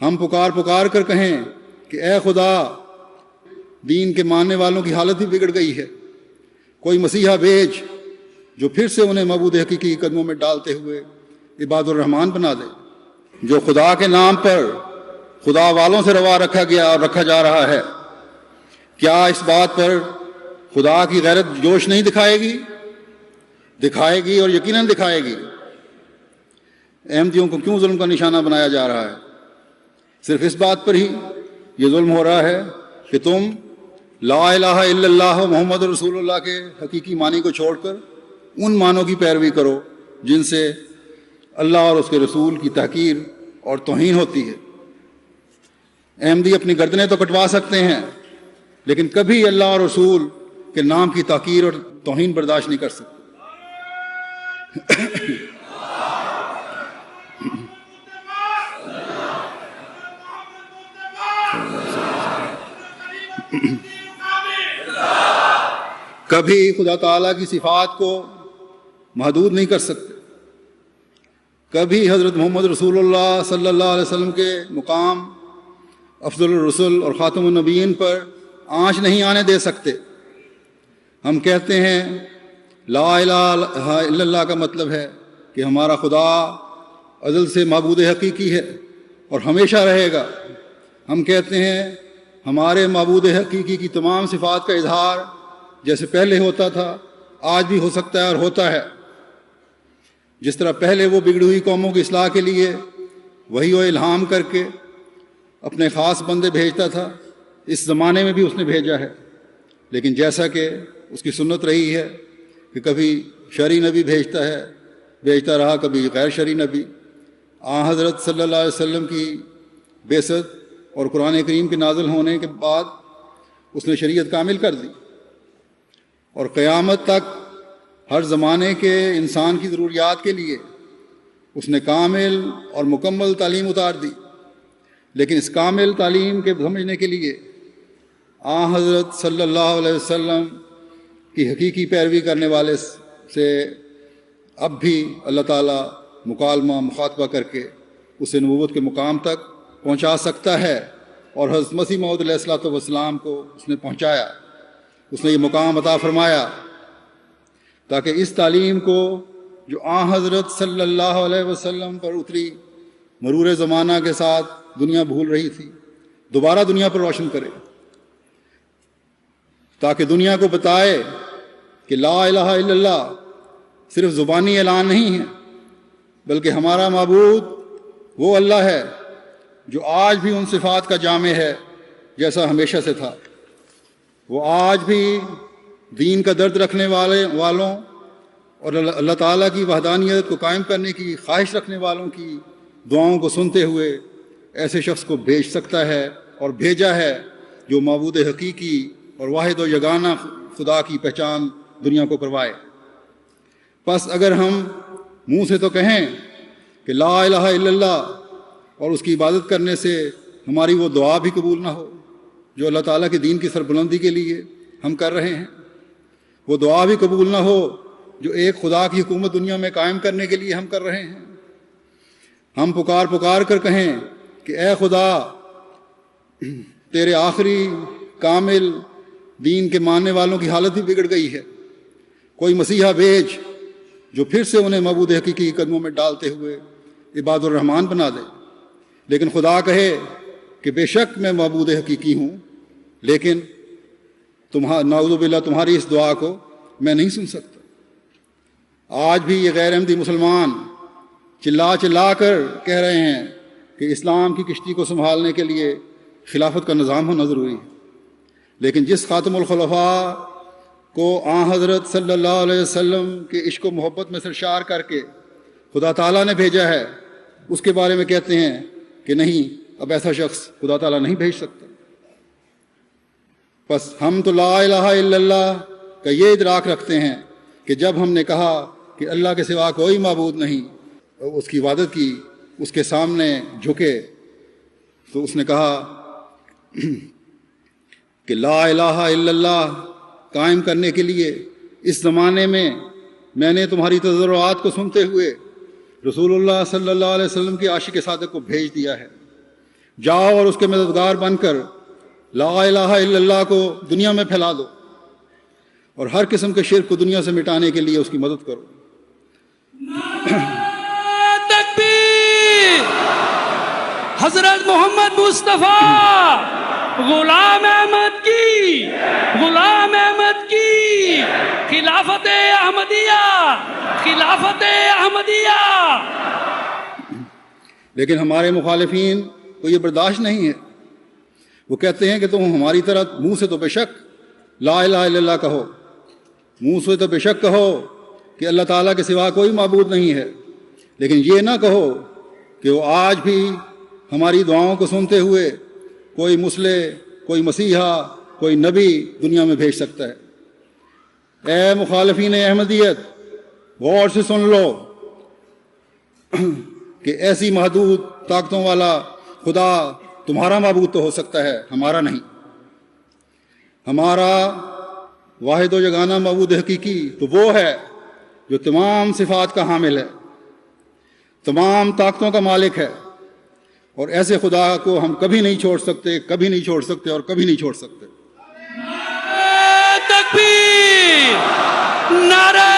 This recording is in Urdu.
ہم پکار پکار کر کہیں کہ اے خدا، دین کے ماننے والوں کی حالت ہی بگڑ گئی ہے، کوئی مسیحا بھیج جو پھر سے انہیں معبود حقیقی کے قدموں میں ڈالتے ہوئے عباد الرحمن بنا دے۔ جو خدا کے نام پر خدا والوں سے روا رکھا گیا اور رکھا جا رہا ہے، کیا اس بات پر خدا کی غیرت جوش نہیں دکھائے گی؟ دکھائے گی، اور یقیناً دکھائے گی۔ احمدیوں کو کیوں ظلم کا نشانہ بنایا جا رہا ہے؟ صرف اس بات پر ہی یہ ظلم ہو رہا ہے کہ تم لا الہ الا اللہ محمد رسول اللہ کے حقیقی معنی کو چھوڑ کر ان معنوں کی پیروی کرو جن سے اللہ اور اس کے رسول کی تحقیر اور توہین ہوتی ہے۔ احمدی اپنی گردنیں تو کٹوا سکتے ہیں، لیکن کبھی اللہ اور رسول کے نام کی تحقیر اور توہین برداشت نہیں کر سکتے۔ کبھی خدا تعالیٰ کی صفات کو محدود نہیں کر سکتے، کبھی حضرت محمد رسول اللہ صلی اللہ علیہ وسلم کے مقام افضل الرسل اور خاتم النبیین پر آنچ نہیں آنے دے سکتے۔ ہم کہتے ہیں لا الہ الا اللہ کا مطلب ہے کہ ہمارا خدا ازل سے معبود حقیقی ہے اور ہمیشہ رہے گا۔ ہم کہتے ہیں ہمارے معبود حقیقی کی تمام صفات کا اظہار جیسے پہلے ہوتا تھا آج بھی ہو سکتا ہے اور ہوتا ہے۔ جس طرح پہلے وہ بگڑی ہوئی قوموں کی اصلاح کے لیے وحی و الہام کر کے اپنے خاص بندے بھیجتا تھا، اس زمانے میں بھی اس نے بھیجا ہے، لیکن جیسا کہ اس کی سنت رہی ہے کہ کبھی شرعی نبی بھیجتا رہا، کبھی غیر شرعی نبی۔ حضرت صلی اللہ علیہ وسلم کی بعثت اور قرآن کریم کے نازل ہونے کے بعد اس نے شریعت کامل کر دی، اور قیامت تک ہر زمانے کے انسان کی ضروریات کے لیے اس نے کامل اور مکمل تعلیم اتار دی۔ لیکن اس کامل تعلیم کے سمجھنے کے لیے حضرت صلی اللہ علیہ وسلم کی حقیقی پیروی کرنے والے سے اب بھی اللہ تعالیٰ مخاطبہ کر کے اسے نبوت کے مقام تک پہنچا سکتا ہے، اور حضرت مسیح موعود علیہ الصلوۃ والسلام کو اس نے پہنچایا، اس نے یہ مقام عطا فرمایا تاکہ اس تعلیم کو جو حضرت صلی اللہ علیہ وسلم پر اتری، مرور زمانہ کے ساتھ دنیا بھول رہی تھی، دوبارہ دنیا پر روشن کرے، تاکہ دنیا کو بتائے کہ لا الہ الا اللہ صرف زبانی اعلان نہیں ہے، بلکہ ہمارا معبود وہ اللہ ہے جو آج بھی ان صفات کا جامع ہے جیسا ہمیشہ سے تھا۔ وہ آج بھی دین کا درد رکھنے والوں اور اللہ تعالیٰ کی وحدانیت کو قائم کرنے کی خواہش رکھنے والوں کی دعاؤں کو سنتے ہوئے ایسے شخص کو بھیج سکتا ہے، اور بھیجا ہے جو معبود حقیقی اور واحد و یگانہ خدا کی پہچان دنیا کو کروائے۔ پس اگر ہم منہ سے تو کہیں کہ لا الہ الا اللہ اور اس کی عبادت کرنے سے ہماری وہ دعا بھی قبول نہ ہو جو اللہ تعالیٰ کے دین کی سربلندی کے لیے ہم کر رہے ہیں، وہ دعا بھی قبول نہ ہو جو ایک خدا کی حکومت دنیا میں قائم کرنے کے لیے ہم کر رہے ہیں، ہم پکار پکار کر کہیں کہ اے خدا، تیرے آخری کامل دین کے ماننے والوں کی حالت ہی بگڑ گئی ہے، کوئی مسیحا بھیج جو پھر سے انہیں معبود حقیقی کے قدموں میں ڈالتے ہوئے عباد الرحمن بنا دے۔ لیکن خدا کہے کہ بے شک میں معبود حقیقی ہوں، لیکن نعوذ باللہ تمہاری اس دعا کو میں نہیں سن سکتا۔ آج بھی یہ غیر احمدی مسلمان چلا چلا کر کہہ رہے ہیں کہ اسلام کی کشتی کو سنبھالنے کے لیے خلافت کا نظام ہونا ضروری ہے، لیکن جس خاتم الخلفاء کو حضرت صلی اللہ علیہ وسلم کے عشق و محبت میں سرشار کر کے خدا تعالیٰ نے بھیجا ہے، اس کے بارے میں کہتے ہیں کہ نہیں، اب ایسا شخص خدا تعالیٰ نہیں بھیج سکتا۔ بس ہم تو لا الہ الا اللہ کا یہ ادراک رکھتے ہیں کہ جب ہم نے کہا کہ اللہ کے سوا کوئی معبود نہیں، اس کی عبادت کی، اس کے سامنے جھکے، تو اس نے کہا کہ لا الہ الا اللہ قائم کرنے کے لیے اس زمانے میں نے تمہاری تضرعات کو سنتے ہوئے رسول اللہ صلی اللہ علیہ وسلم کے عاشق صادق کو بھیج دیا ہے۔ جاؤ اور اس کے مددگار بن کر لا الہ الا اللہ کو دنیا میں پھیلا دو اور ہر قسم کے شرک کو دنیا سے مٹانے کے لیے اس کی مدد کرو۔ تکبیر! حضرت محمد مصطفیٰ غلام احمد کی خلافت احمدیہ، خلافت احمدیہ۔ لیکن ہمارے مخالفین کو یہ برداشت نہیں ہے، وہ کہتے ہیں کہ تم ہماری طرح منہ سے تو بے شک لا الہ الا اللہ کہو، منہ سے تو بے شک کہو کہ اللہ تعالیٰ کے سوا کوئی معبود نہیں ہے، لیکن یہ نہ کہو کہ وہ آج بھی ہماری دعاؤں کو سنتے ہوئے کوئی مصلح، کوئی مسیحا، کوئی نبی دنیا میں بھیج سکتا ہے۔ اے مخالفین احمدیت، غور سے سن لو کہ ایسی محدود طاقتوں والا خدا تمہارا معبود تو ہو سکتا ہے، ہمارا نہیں۔ ہمارا واحد و یگانہ معبود حقیقی تو وہ ہے جو تمام صفات کا حامل ہے، تمام طاقتوں کا مالک ہے، اور ایسے خدا کو ہم کبھی نہیں چھوڑ سکتے، کبھی نہیں چھوڑ سکتے اور کبھی نہیں چھوڑ سکتے۔ تکبیر! نعرہ